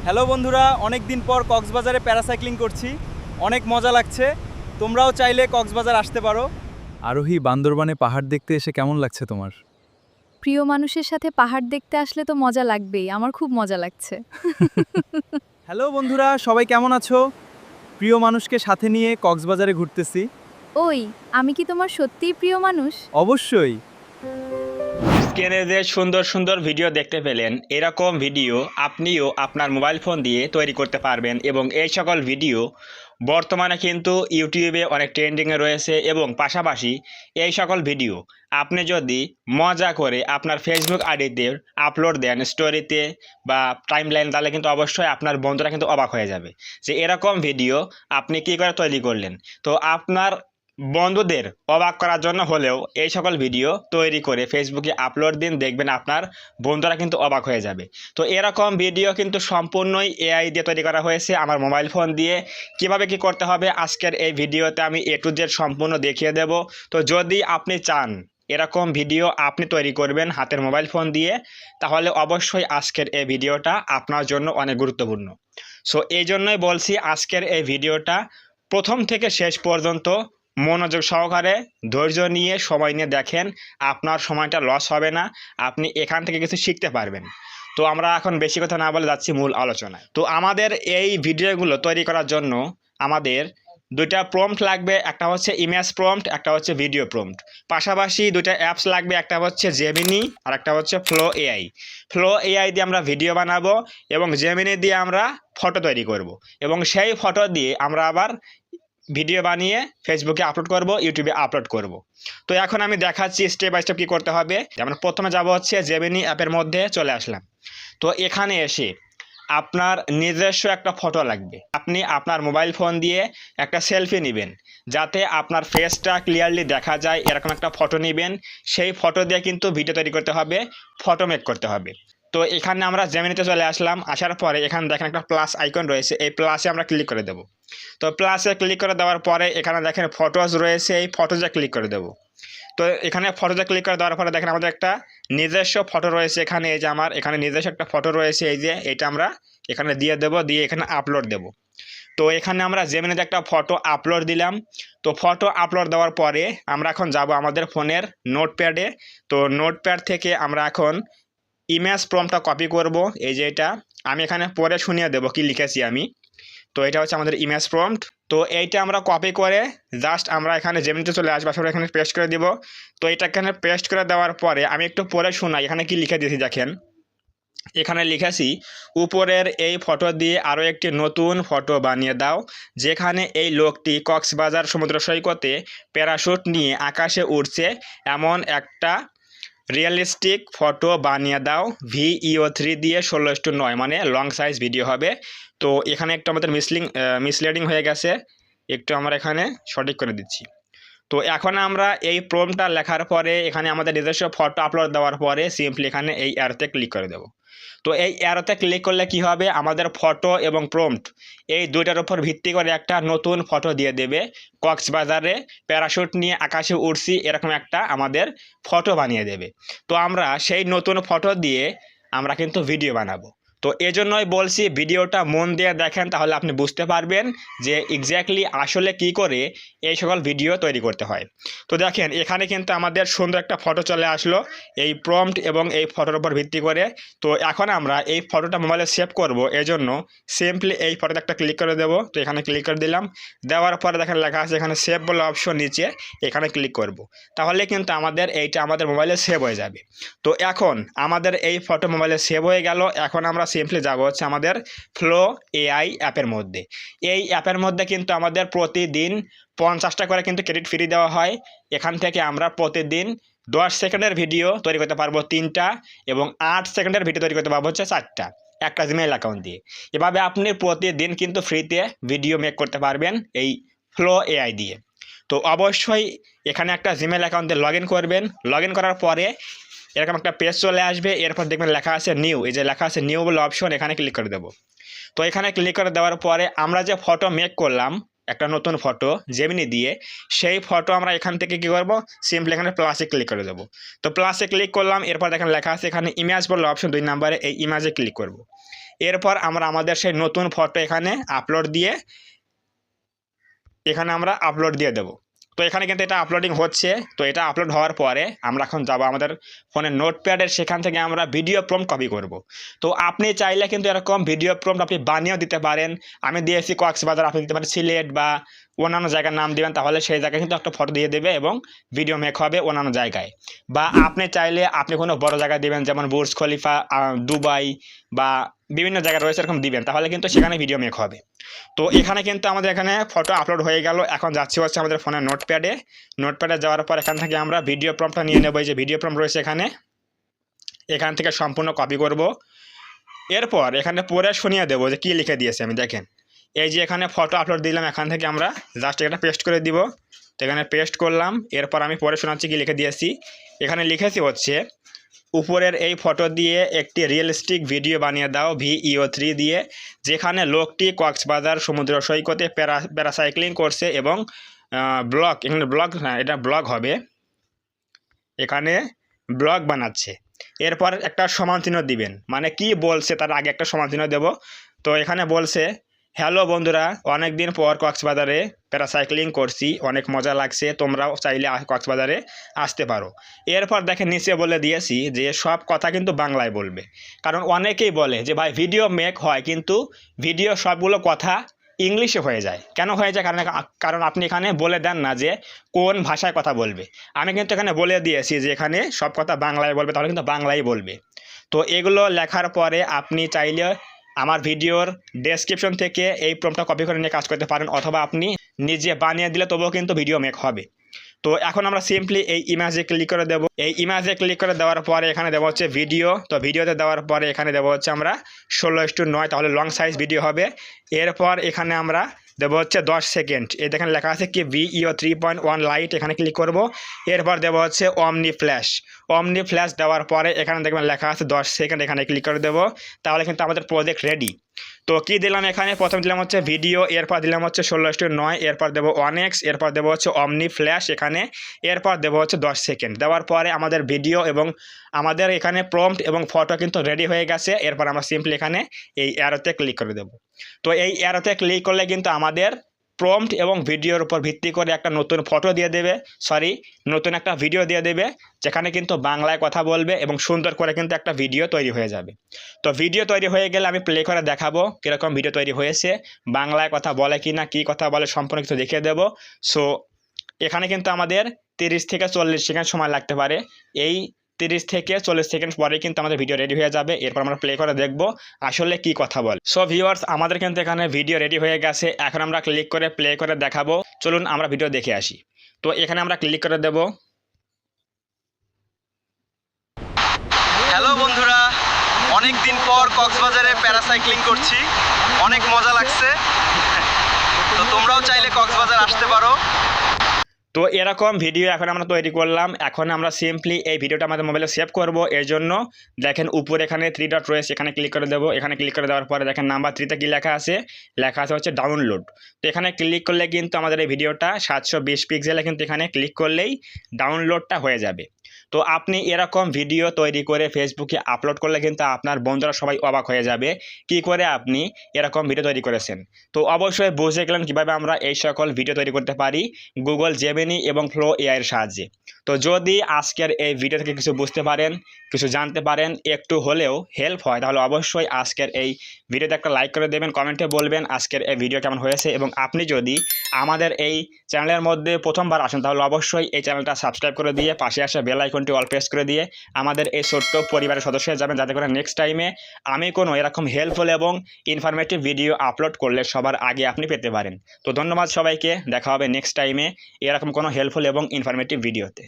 Hello বন্ধুরা, অনেক দিন পর কক্সবাজারে প্যারাসাইক্লিং করছি। অনেক মজা লাগছে। তোমরাও চাইলে কক্সবাজার আসতে পারো। আরোহী, বান্দরবানে পাহাড় দেখতে এসে কেমন লাগছে তোমার? প্রিয় মানুষের সাথে পাহাড় দেখতে আসলে তো মজা লাগবেই। আমার খুব মজা লাগছে। হ্যালো বন্ধুরা, সবাই কেমন আছো? প্রিয় মানুষকে সাথে নিয়ে কক্সবাজারে ঘুরতেছি। ওই, আমি কি তোমার সত্যিই প্রিয় মানুষ? অবশ্যই। স্ক্রিনে যে সুন্দর সুন্দর ভিডিও দেখতে পেলেন, এরকম ভিডিও আপনিও আপনার মোবাইল ফোন দিয়ে তৈরি করতে পারবেন এবং এই সকল ভিডিও বর্তমানে কিন্তু ইউটিউবে অনেক ট্রেন্ডিংয়ে রয়েছে এবং পাশাপাশি এই সকল ভিডিও আপনি যদি মজা করে আপনার ফেসবুক আইডিতে আপলোড দেন স্টোরিতে বা টাইমলাইন, তাহলে কিন্তু অবশ্যই আপনার বন্ধুরা কিন্তু অবাক হয়ে যাবে যে এরকম ভিডিও আপনি কী করে তৈরি করলেন। তো আপনার বন্ধুদের অবাক করার জন্য হলেও এই সকল ভিডিও তৈরি করে ফেসবুকে আপলোড দিন, দেখবেন আপনার বন্ধুরা কিন্তু অবাক হয়ে যাবে। তো এরকম ভিডিও কিন্তু সম্পূর্ণই এআই দিয়ে তৈরি করা হয়েছে আমার মোবাইল ফোন দিয়ে। কিভাবে কি করতে হবে আজকের এই ভিডিওতে আমি এ টু জেড সম্পূর্ণ দেখিয়ে দেব। তো যদি আপনি চান এরকম ভিডিও আপনি তৈরি করবেন হাতের মোবাইল ফোন দিয়ে, তাহলে অবশ্যই আজকের এই ভিডিওটা আপনার জন্য অনেক গুরুত্বপূর্ণ। সো এই জন্যই বলছি আজকের এই ভিডিওটা প্রথম থেকে শেষ পর্যন্ত মনোযোগ সহকারে ধৈর্য নিয়ে সময় নিয়ে দেখেন, আপনার সময়টা লস হবে না, আপনি এখান থেকে কিছু শিখতে পারবেন। তো আমরা এখন বেশি কথা না বলে যাচ্ছি মূল আলোচনায়। তো আমাদের এই ভিডিওগুলো তৈরি করার জন্য আমাদের দুইটা প্রম্পট লাগবে, একটা হচ্ছে ইমেজ প্রম্পট, একটা হচ্ছে ভিডিও প্রম্পট। পাশাপাশি দুইটা অ্যাপস লাগবে, একটা হচ্ছে জেমিনি আর একটা হচ্ছে ফ্লো এআই। ফ্লো এআই দিয়ে আমরা ভিডিও বানাবো এবং জেমিনি দিয়ে আমরা ফটো তৈরি করব এবং সেই ফটো দিয়ে আমরা আবার ভিডিও বানিয়ে ফেসবুকে আপলোড করব, ইউটিউবে আপলোড করব। তো এখন আমি দেখাচ্ছি স্টেপ বাই স্টেপ কী করতে হবে। আমরা প্রথমে যাব হচ্ছে জেমিনি অ্যাপের মধ্যে চলে আসলাম। তো এখানে এসে আপনার নিজস্ব একটা ফটো লাগবে। আপনি আপনার মোবাইল ফোন দিয়ে একটা সেলফি নেবেন যাতে আপনার ফেসটা ক্লিয়ারলি দেখা যায়, এরকম একটা ফটো নেবেন। সেই ফটো দিয়ে কিন্তু ভিডিও তৈরি করতে হবে, ফটো মেক করতে হবে। তো এখানে আমরা জেমিনিতে চলে আসলাম। আসার পরে এখানে দেখেন একটা প্লাস আইকন রয়েছে, এই প্লাসে আমরা ক্লিক করে দেব। তো প্লাসে ক্লিক করে দেওয়ার পরে এখানে দেখেন ফটোজ রয়েছে, এই ফটোজে ক্লিক করে দেব। তো এখানে ফটোতে ক্লিক করে দেওয়ার পরে দেখেন আমাদের একটা নিজস্ব ফটো রয়েছে। এখানে এই যে আমার এখানে নিজস্ব একটা ফটো রয়েছে, এই যে এটা আমরা এখানে দিয়ে দেব, দিয়ে এখানে আপলোড দেব। তো এখানে আমরা জেমিনিতে একটা ফটো আপলোড দিলাম। তো ফটো আপলোড দেওয়ার পরে আমরা এখন যাব আমাদের ফোনের নোটপ্যাডে। তো নোটপ্যাড থেকে আমরা এখন ইমেজ প্রম্পটটা কপি করব। এই যে এটা আমি এখানে পরে শুনিয়ে দেবো কি লিখেছি আমি। তো এটা হচ্ছে আমাদের ইমেজ প্রম্পট। তো এইটা আমরা কপি করে জাস্ট আমরা এখানে জেমিনিতে চলে আসবো, আসলে এখানে পেস্ট করে দিব। তো এটা এখানে পেস্ট করে দেওয়ার পরে আমি একটু পরে শোনাই এখানে কি লিখে দিয়েছি দেখেন। এখানে লিখেছি, উপরের এই ফটো দিয়ে আরও একটি নতুন ফটো বানিয়ে দাও যেখানে এই লোকটি কক্সবাজার সমুদ্র সৈকতে প্যারাশুট নিয়ে আকাশে উড়ছে, এমন একটা রিয়েলিস্টিক ফটো বানিয়ে দাও VEO3 দিয়ে 16:9, মানে লং সাইজ ভিডিও হবে। তো এখানে একটু আমাদের মিসলিডিং হয়ে গেছে, একটু আমরা এখানে সঠিক করে দিচ্ছি। তো এখন আমরা এই প্রম্পটটা লেখার পরে এখানে আমাদের নিজস্ব ফটো আপলোড দেওয়ার পরে সিম্পলি এখানে এই অ্যারোতে ক্লিক করে দেবো। তো এই অ্যারোতে ক্লিক করলে কি হবে, আমাদের ফটো এবং প্রম্পট এই দুইটার উপর ভিত্তি করে একটা নতুন ফটো দিয়ে দেবে। কক্সবাজারে প্যারাশুট নিয়ে আকাশে উড়ছি এরকম একটা আমাদের ফটো বানিয়ে দেবে। তো আমরা সেই নতুন ফটো দিয়ে আমরা কিন্তু ভিডিও বানাবো। তো এজন্যই বলছি ভিডিওটা মন দিয়ে দেখেন, তাহলে আপনি বুঝতে পারবেন যে এক্স্যাক্টলি আসলে কি করে এই সকল ভিডিও তৈরি করতে হয়। তো দেখেন এখানে কিন্তু আমাদের সুন্দর একটা ফটো চলে আসলো এই প্রম্পট এবং এই ফটোর উপর ভিত্তি করে। তো এখন আমরা এই ফটোটা মোবাইলে সেভ করব, এজন্য সিম্পলি এই ফটোতে একটা ক্লিক করে দেবো। তো এখানে ক্লিক করে দিলাম, দেওয়ার পরে দেখেন লেখা আছে এখানে সেভ বলে অপশন, নিচে এখানে ক্লিক করব। তাহলে কিন্তু এইটা আমাদের মোবাইলে সেভ হয়ে যাবে। তো এখন আমাদের এই ফটো মোবাইলে সেভ হয়ে গেল। এখন আমরা সিম্পলি যাব হচ্ছে আমাদের ফ্লো এআই অ্যাপের মধ্যে। এই অ্যাপের মধ্যে কিন্তু আমাদের প্রতিদিন 50টা করে কিন্তু ক্রেডিট ফ্রি দেওয়া হয়। এখান থেকে আমরা প্রতিদিন 10 সেকেন্ডের ভিডিও তৈরি করতে পারবো 3টা এবং 8 সেকেন্ডের ভিডিও তৈরি করতে পারবো হচ্ছে 4টা, একটা জিমেইল অ্যাকাউন্ট দিয়ে। এভাবে আপনি প্রতিদিন কিন্তু ফ্রিতে ভিডিও মেক করতে পারবেন এই ফ্লো এআই দিয়ে। তো অবশ্যই এখানে একটা জিমেইল অ্যাকাউন্ট দিয়ে লগ ইন করবেন। লগ ইন করার পরে এরকম একটা পেজ চলে আসবে, এরপর দেখবেন লেখা আছে নিউ, এই যে লেখা আছে নিউ বলে অপশন, এখানে ক্লিক করে দেবো। তো এখানে ক্লিক করে দেওয়ার পরে আমরা যে ফটো মেক করলাম একটা নতুন ফটো জেমিনি দিয়ে, সেই ফটো আমরা এখান থেকে কী করবো, সিম্পলি এখানে প্লাসে ক্লিক করে দেবো। তো প্লাসে ক্লিক করলাম, এরপর দেখেন লেখা আছে এখানে ইমেজ বলে অপশন 2 নম্বরে, এই ইমেজে ক্লিক করব। এরপর আমরা আমাদের সেই নতুন ফটো এখানে আপলোড দিয়ে দেবো। তো এখানে কিন্তু এটা আপলোডিং হচ্ছে। তো এটা আপলোড হওয়ার পরে আমরা এখন যাবো আমাদের ফোনের নোটপ্যাডের, সেখান থেকে আমরা ভিডিও প্রম্পট কপি করব। তো আপনি চাইলে কিন্তু এরকম ভিডিও প্রম্পট আপনি বানিয়েও দিতে পারেন। আমি দিয়েছি কক্সবাজার, আপনি দিতে পারেন সিলেট বা অন্যান্য জায়গার নাম দিবেন, তাহলে সেই জায়গায় কিন্তু একটা ফটো দিয়ে দেবে এবং ভিডিও মেক হবে অন্যান্য জায়গায়। বা আপনি চাইলে আপনি কোনো বড় জায়গায় দিবেন, যেমন বুর্জ খলিফা, দুবাই বা বিভিন্ন জায়গায় রয়েছে, এরকম দিবেন, তাহলে কিন্তু সেখানে ভিডিও মেক হবে। তো এখানে কিন্তু আমাদের এখানে ফটো আপলোড হয়ে গেল। এখন যাচ্ছি হচ্ছে আমাদের ফোনের নোটপ্যাডে যাওয়ার পর এখান থেকে আমরা ভিডিও প্রম্পটটা নিয়ে নেব। এই যে ভিডিও প্রম্পট রয়েছে এখান থেকে সম্পূর্ণ কপি করব। এরপর এখানে পড়ে শুনিয়ে দেবো যে কী লিখে দিয়েছে আমি। দেখেন, এই যে এখানে ফটো আপলোড দিলাম, এখান থেকে আমরা জাস্ট এটা পেস্ট করে দিব। তো এখানে পেস্ট করলাম। এরপর আমি পড়ে শোনাচ্ছি কী লিখে দিয়েছি। এখানে লিখেছি হচ্ছে, উপরের এই ফটো দিয়ে একটি রিয়েলিস্টিক ভিডিও বানিয়ে দাও VEO3 দিয়ে, যেখানে লোকটি কক্সবাজার সমুদ্র সৈকতে প্যারাসাইক্লিং করছে এবং এটা ব্লগ হবে, এখানে ব্লগ বানাচ্ছে। এরপর একটা সমান চিহ্ন দিবেন, মানে কি বলছে তার আগে একটা সমান চিহ্ন দেব। তো এখানে বলছে, হ্যালো বন্ধুরা, অনেক দিন পর কক্সবাজারে প্যারাসাইক্লিং করছি, অনেক মজা লাগছে, তোমরাও চাইলে কক্সবাজারে আসতে পারো। এরপর দেখেন নিচে বলে দিয়েছি যে সব কথা কিন্তু বাংলায় বলবে, কারণ অনেকেই বলে যে ভাই ভিডিও মেক হয় কিন্তু ভিডিও সবগুলো কথা ইংলিশে হয়ে যায়। কেন হয়ে যায়? কারণ আপনি এখানে বলে দেন না যে কোন ভাষায় কথা বলবে। আমি কিন্তু এখানে বলে দিয়েছি যে এখানে সব কথা বাংলায় বলবে, তাহলে কিন্তু বাংলাই বলবে। তো এগুলো লেখার পরে আপনি চাইলে আমার ভিডিওর ডেসক্রিপশন থেকে এই প্রম্পটটা কপি করে নিয়ে কাজ করতে পারেন, অথবা আপনি নিজে বানিয়ে দিলে তবুও কিন্তু ভিডিও মেক হবে। তো এখন আমরা সিম্পলি এই ইমেজে ক্লিক করে দেবো। এই ইমেজে ক্লিক করে দেওয়ার পরে এখানে দেওয়া হচ্ছে ভিডিও। তো ভিডিওতে দেওয়ার পরে এখানে দেওয়া হচ্ছে আমরা 16:9, তাহলে লং সাইজ ভিডিও হবে। এরপর এখানে আমরা দেবো হচ্ছে 10 সেকেন্ড। এই দেখেন লেখা আছে কি VEO 3.1 লাইট, এখানে ক্লিক করব। এরপর দেবো হচ্ছে অমনি ফ্ল্যাশ দেওয়ার পরে এখানে দেখবেন লেখা আছে 10 সেকেন্ড, এখানে ক্লিক করে দেবো। তাহলে কিন্তু আমাদের প্রজেক্ট রেডি। তো কি দিলাম এখানে, প্রথম দিলাম হচ্ছে ভিডিও, এরপর দিলাম হচ্ছে 16:9, এরপর দেবো 1x, এরপর দেবো হচ্ছে অমনি ফ্ল্যাশ এখানে, এরপর দেবো হচ্ছে 10 সেকেন্ড। দেওয়ার পরে আমাদের ভিডিও এবং আমাদের এখানে প্রম্পট এবং ফটো কিন্তু রেডি হয়ে গেছে। এরপর আমরা সিম্পলি এখানে এই অ্যারোতে ক্লিক করে দেবো। তো এই অ্যারোতে ক্লিক করলে কিন্তু আমাদের প্রম্পট এবং ভিডিওর উপর ভিত্তি করে একটা নতুন ফটো দিয়ে দেবে, নতুন একটা ভিডিও দিয়ে দেবে, যেখানে কিন্তু বাংলায় কথা বলবে এবং সুন্দর করে কিন্তু একটা ভিডিও তৈরি হয়ে যাবে। তো ভিডিও তৈরি হয়ে গেলে আমি প্লে করে দেখাবো কীরকম ভিডিও তৈরি হয়েছে, বাংলায় কথা বলে কি না, কী কথা বলে সম্পূর্ণ কিছু দেখিয়ে দেবো। সো এখানে কিন্তু আমাদের 30 থেকে 40 সেকেন্ড সময় লাগতে পারে। এই 30 থেকে 40 সেকেন্ড পরে কিন্তু আমাদের ভিডিও রেডি হয়ে যাবে। এরপর আমরা প্লে করে দেখব আসলে কি কথা বলে। সো ভিউয়ার্স, আমাদের কিন্তু এখানে ভিডিও রেডি হয়ে গেছে। এখন আমরা ক্লিক করে প্লে করে দেখাবো। চলুন আমরা ভিডিও দেখে আসি। তো এখানে আমরা ক্লিক করে দেব। হ্যালো বন্ধুরা, অনেক দিন পর কক্সবাজারে প্যারাসাইক্লিং করছি, অনেক মজা লাগছে। তো তোমরাও চাইলে কক্সবাজার আসতে পারো। তো এরকম ভিডিও এখন আমরা তৈরি করলাম। এখন আমরা সিম্পলি এই ভিডিওটা আমাদের মোবাইলে সেভ করব। এর জন্য দেখেন উপরে এখানে 3 ডট রয়েছে, এখানে ক্লিক করে দেবো। এখানে ক্লিক করে দেওয়ার পরে দেখেন নাম্বার 3তে কী লেখা আছে হচ্ছে ডাউনলোড। তো এখানে ক্লিক করলে কিন্তু আমাদের এই ভিডিওটা 720 পিক্সেলে কিন্তু এখানে ক্লিক করলেই ডাউনলোডটা হয়ে যাবে। তো আপনি এরকম ভিডিও তৈরি করে ফেসবুকে আপলোড করলে কিন্তু আপনার বন্ধুরা সবাই অবাক হয়ে যাবে কি করে আপনি এরকম ভিডিও তৈরি করেছেন। তো অবশ্যই বুঝে গেলেন কীভাবে আমরা এই সকল ভিডিও তৈরি করতে পারি গুগল জেমিনি এবং ফ্লো এআই এর সাহায্যে। তো যদি আজকের এই ভিডিও থেকে কিছু বুঝতে পারেন, কিছু জানতে পারেন, একটু হলেও হেল্প হয়, তাহলে অবশ্যই আজকের এই ভিডিওতে একটা লাইক করে দেবেন, কমেন্টে বলবেন আজকের এই ভিডিও কেমন হয়েছে। এবং আপনি যদি আমাদের এই চ্যানেলের মধ্যে প্রথমবার আসেন তাহলে অবশ্যই এই চ্যানেলটা সাবস্ক্রাইব করে দিয়ে পাশে আসা বেল আইকনটি অল প্রেস করে দিয়ে আমাদের এই ছোট্ট পরিবারের সদস্য হয়ে যাবেন, যাতে করে নেক্সট টাইমে আমি কোনো এরকম হেল্পফুল এবং ইনফরমেটিভ ভিডিও আপলোড করলে সবার আগে আপনি পেতে পারেন। তো ধন্যবাদ সবাইকে, দেখা হবে নেক্সট টাইমে এরকম কোনো হেল্পফুল এবং ইনফরমেটিভ ভিডিওতে।